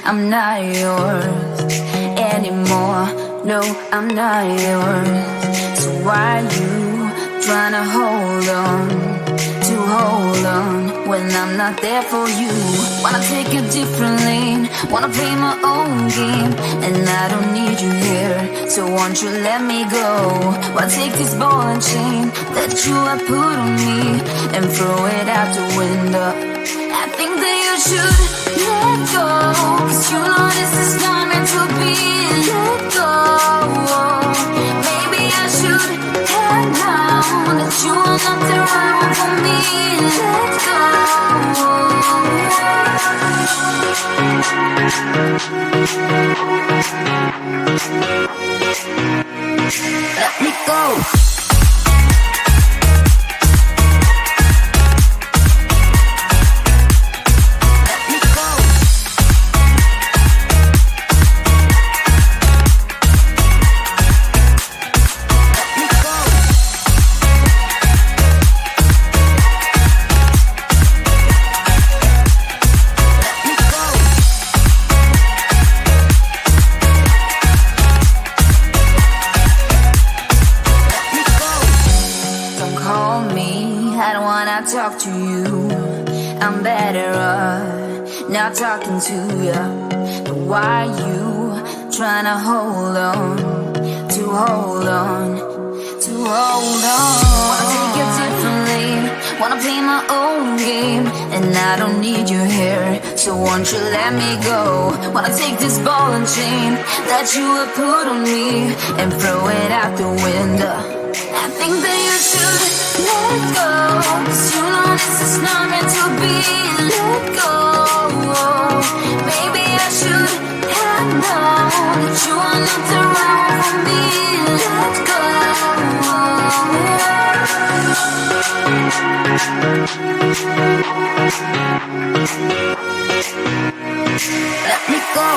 I'm not yours anymore. No, I'm not yours. So why you trying to hold on when I'm not there for you? Wanna take a different lane, wanna play my own game, and I don't need you here, so won't you let me go? Wanna take this ball and chain that you have put on me and throw it out the window. I think that you should let go, 'cause you know this is not meant to be. Let go. Maybe I should have known that you are not the right one for me. Let go. Let me go. Talk to you, I'm better off not talking to you. But why you trying to hold on? Wanna take a different lane, wanna play my own game, and I don't need you here, so won't you let me go? Wanna take this ball and chain that you have put on me and throw it out the window. I think that you should let go, 'cause you know this is not meant to be. Let go. Maybe I should have known that you are not the right one for me. Let go. Let me go.